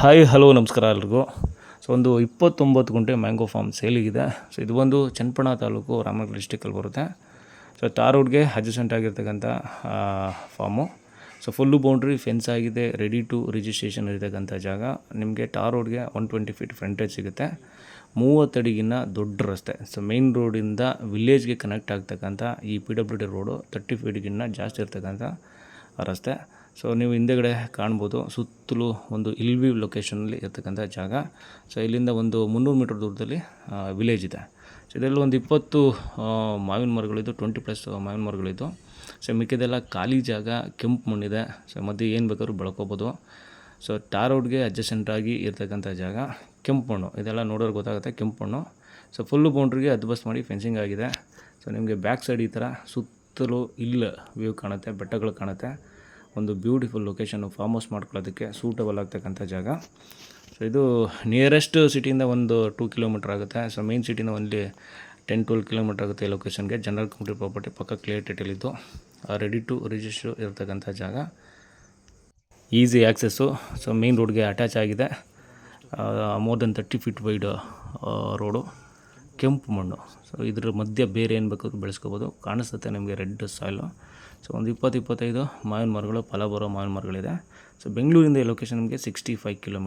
Hi hello ನಮಸ್ಕಾರ ಎಲ್ರಿಗೂ. So ಒಂದು 29 ಗುಂಟೆ ಮ್ಯಾಂಗೋ ಫಾರ್ಮ್ ಸೇಲಿಗಿದೆ. ಸೊ ಇದು ಒಂದು ಚನ್ನಪಟ್ಟಣ ತಾಲೂಕು ರಾಮನಗರ ಡಿಸ್ಟಿಕಲ್ಲಿ ಬರುತ್ತೆ. ಸೊ ತಾರ್ ರೋಡ್ಗೆ ಅಡ್ಜಸೆಂಟ್ ಆಗಿರ್ತಕ್ಕಂಥ farm. So full boundary fence ಆಗಿದೆ, ರೆಡಿ ಟು ರಿಜಿಸ್ಟ್ರೇಷನ್ ಇರತಕ್ಕಂಥ ಜಾಗ. ನಿಮಗೆ ಟಾರ್ ರೋಡ್ಗೆ 120 ಫೀಟ್ ಫ್ರಂಟೇಜ್ ಸಿಗುತ್ತೆ. 30 ಅಡಿಗಿನ್ನ ದೊಡ್ಡ ರಸ್ತೆ. ಸೊ ಮೇನ್ ರೋಡಿಂದ ವಿಲೇಜ್ಗೆ ಕನೆಕ್ಟ್ ಆಗ್ತಕ್ಕಂಥ ಈ PWD ರೋಡು 30 ಫೀಟ್ಗಿನ್ನ ಜಾಸ್ತಿ ಇರ್ತಕ್ಕಂಥ ರಸ್ತೆ. ಸೊ ನೀವು ಹಿಂದೆಗಡೆ ಕಾಣ್ಬೋದು, ಸುತ್ತಲೂ ಒಂದು ಇಲ್ವ್ಯೂ ಲೊಕೇಶನಲ್ಲಿ ಇರ್ತಕ್ಕಂಥ ಜಾಗ. ಸೊ ಇಲ್ಲಿಂದ ಒಂದು 300 ಮೀಟರ್ ದೂರದಲ್ಲಿ ವಿಲೇಜ್ ಇದೆ. ಸೊ ಇದರಲ್ಲಿ ಒಂದು 20 ಮಾವಿನ ಮರಗಳಿದ್ದು, 20+ ಮಾವಿನ ಮರಗಳಿದ್ದು. ಸೊ ಮಿಕ್ಕಿದೆಲ್ಲ ಖಾಲಿ ಜಾಗ, ಕೆಂಪು ಮಣ್ಣಿದೆ. ಸೊ ಮಧ್ಯೆ ಏನು ಬೇಕಾದ್ರೂ ಬೆಳ್ಕೊಬೋದು. ಸೊ ಟಾರ್ ರೋಡ್ಗೆ ಅಡ್ಜಸೆಂಟಾಗಿ ಇರ್ತಕ್ಕಂಥ ಜಾಗ, ಕೆಂಪು ಮಣ್ಣು. ಇದೆಲ್ಲ ನೋಡೋರು ಗೊತ್ತಾಗುತ್ತೆ, ಕೆಂಪು ಮಣ್ಣು. ಸೊ ಫುಲ್ಲು ಬೌಂಡ್ರಿಗೆ ಹದ್ಬಸ್ತ್ ಮಾಡಿ ಫೆನ್ಸಿಂಗ್ ಆಗಿದೆ. ಸೊ ನಿಮಗೆ ಬ್ಯಾಕ್ ಸೈಡ್ ಈ ಥರ ಸುತ್ತಲೂ ಇಲ್ಲಿ ವ್ಯೂ ಕಾಣುತ್ತೆ, ಬೆಟ್ಟಗಳು ಕಾಣುತ್ತೆ. ಒಂದು ಬ್ಯೂಟಿಫುಲ್ ಲೊಕೇಶನ್ನು, ಫಾರ್ಮ್ ಹೌಸ್ ಮಾಡ್ಕೊಳ್ಳೋದಕ್ಕೆ ಸೂಟಬಲ್ ಆಗ್ತಕ್ಕಂಥ ಜಾಗ. ಸೊ ಇದು ನಿಯರೆಸ್ಟ್ ಸಿಟಿಯಿಂದ ಒಂದು 2 ಕಿಲೋಮೀಟ್ರ್ ಆಗುತ್ತೆ. ಸೊ ಮೇನ್ ಸಿಟಿನ ಒಂದು 10-12 ಕಿಲೋಮೀಟ್ರ್ ಆಗುತ್ತೆ ಈ ಲೊಕೇಶನ್ಗೆ. ಜನರಲ್ ಕಂಪ್ಲೀಟ್ ಪ್ರಾಪರ್ಟಿ, ಪಕ್ಕ ಕ್ಲಿಯರ್ ಟೈಟಲಿದ್ದು, ರೆಡಿ ಟು ರಿಜಿಸ್ಟರ್ ಇರ್ತಕ್ಕಂಥ ಜಾಗ, ಈಸಿ ಆ್ಯಕ್ಸೆಸ್ಸು. ಸೊ ಮೇನ್ ರೋಡ್ಗೆ ಅಟ್ಯಾಚ್ ಆಗಿದೆ. More than 30 feet wide road, ಕೆಂಪು ಮಣ್ಣು. ಸೊ ಇದ್ರ ಮಧ್ಯೆ ಬೇರೆ ಏನು ಬೇಕಾದ್ರೂ ಬೆಳೆಸ್ಕೋಬೋದು. ಕಾಣಿಸುತ್ತೆ ನಿಮಗೆ ರೆಡ್ ಸಾಯಿಲು. ಸೊ ಒಂದು 20-25 ಮಾವಿನ ಮರಗಳು, ಫಲ ಬರೋ ಮಾವಿನ ಮರಗಳಿದೆ. ಸೊ ಬೆಂಗಳೂರಿಂದ ಈ ಲೊಕೇಶನ್ ನಿಮಗೆ 65 ಕಿಲೋಮೀಟರ್.